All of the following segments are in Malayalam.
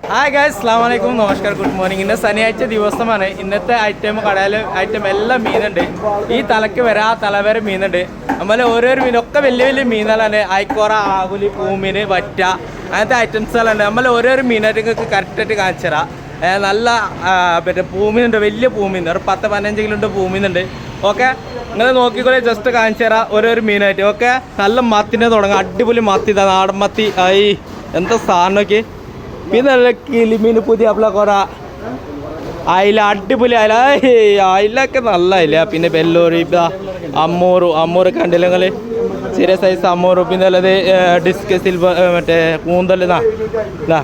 ഹായ് ഗൈസ്, അസ്സലാമു അലൈക്കും, നമസ്കാരം, ഗുഡ് മോർണിംഗ്. ഇന്ന് ശനിയാഴ്ച ദിവസമാണ്. ഇന്നത്തെ കടയിൽ ഐറ്റം എല്ലാം മീനുണ്ട്. ഈ തലക്ക് വരെ ആ തല വരെ മീനുണ്ട്. നമ്മൾ ഓരോരോ മീനൊക്കെ വലിയ വലിയ മീനുകളാണ്. അയക്കോറ, ആകുലി, പൂമീൻ, വറ്റ, അങ്ങനത്തെ ഐറ്റംസുകളുണ്ട്. നമ്മൾ ഓരോരോ മീനായിട്ട് നിങ്ങൾക്ക് കറക്റ്റായിട്ട് കാണിച്ചു തരാം. നല്ല പൂമീനുണ്ട്, വലിയ പൂമീൻ, ഒരു 10-15 കിലോൻ്റെ പൂമീനുണ്ട്. ഓക്കെ, നിങ്ങൾ നോക്കിക്കോളെ, ജസ്റ്റ് കാണിച്ചു തരാം ഓരോരോ മീനായിട്ട്. ഓക്കെ, നല്ല മത്തിനെ തുടങ്ങാം. അടിപൊളി മത്തി, ഇതാ നാടൻ മത്തി. ആയി എന്താ സാധനമൊക്കെ. പിന്നെ നല്ല കിളിമീൻ, പുതിയ അപ്പളക്കൊറ, അയില, അടിപൊളി അയില. അയിലൊക്കെ നല്ല അയില. പിന്നെ ബെല്ലോറി, അമ്മൂറ് കണ്ടില്ല നിങ്ങൾ, ചെറിയ സൈസ് അമ്മൂറ്. പിന്നെ അല്ലത് ഡിസ്ക്, സിൽവർ, മറ്റേ കൂന്തൽ,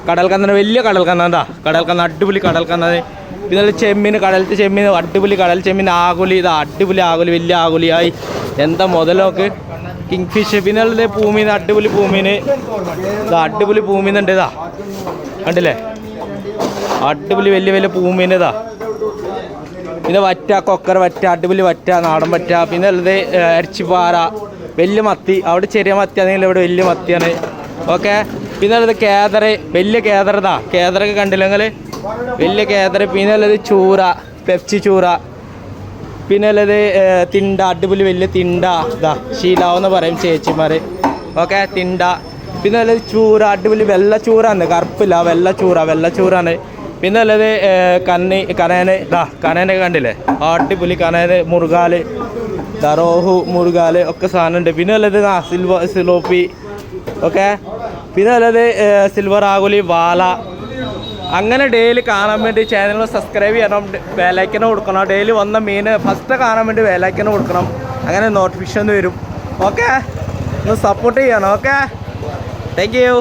കടൽ കന്നന, വലിയ കടൽ കന്നാ, കടൽ കന്ന, അടിപൊളി കടൽ കന്നത്. പിന്നെ ചെമ്മീൻ, കടലത്തെ ചെമ്മീൻ, അടിപൊളി കടൽ ചെമ്മീൻ. ആകുലി, ഇതാ അടിപൊളി ആകുലി, വലിയ ആകുലി. ആയി എന്താ മുതലൊക്കെ. King fish. പിന്നെ ഉള്ളത് പൂമീൻ, അടിപൊളി പൂമീൻ, ഇതാ അടിപൊളി പൂമീനുണ്ട്. ഇതാ കണ്ടില്ലേ, അടിപൊളി വലിയ വലിയ പൂമീൻ. ഇതാ പിന്നെ വറ്റ, കൊക്കർ വറ്റ, അടിപൊളി വറ്റ, നാടൻ വറ്റ. പിന്നെ ഉള്ളത് ഇറച്ചിപ്പാറ, വലിയ മത്തി. അവിടെ ചെറിയ മത്തി ആണെങ്കിൽ ഇവിടെ വലിയ മത്തിയാണ്. ഓക്കെ, പിന്നെ ഉള്ളത് കേദറ്, വലിയ കേദറതാ. കേദറൊക്കെ കണ്ടില്ലെങ്കിൽ വലിയ കേദറ്. പിന്നെ ഉള്ളത് ചൂറ, പെപ്സി ചൂറ. പിന്നെ ഉള്ളത് തിണ്ട, അടിപൊളി വലിയ തിണ്ട. ഇതാ ശീലാവെന്ന് പറയും ചേച്ചിമാർ. ഓക്കെ, തിണ്ട. പിന്നെ ഉള്ളത് ചൂര, അടിപൊളി വെള്ള ചൂറാണ്, കറുപ്പില്ല, വെള്ള ചൂറാണ്. പിന്നെ ഉള്ളത് കനേന്, ഇതാ കനേനൊക്കെ കണ്ടില്ലേ, അടിപൊളി കനേന്. മുറുകാല്, റോഹു, മുറുകാല് ഒക്കെ സാധനമുണ്ട്. പിന്നെ ഉള്ളത് സിലോപ്പി. ഓക്കെ, പിന്നെ ഉള്ളത് സിൽവർ ആകുലി, വാല. അങ്ങനെ ഡെയിലി കാണാൻ വേണ്ടി ചാനൽ സബ്സ്ക്രൈബ് ചെയ്യണം, ബെലൈക്കന് കൊടുക്കണം. ഡെയിലി വന്ന മീൻ ഫസ്റ്റ് കാണാൻ വേണ്ടി ബെലൈക്കന് കൊടുക്കണം. അങ്ങനെ നോട്ടിഫിക്കേഷൻ വരും. ഓക്കെ, ഒന്ന് സപ്പോർട്ട് ചെയ്യണം. Okay, thank you.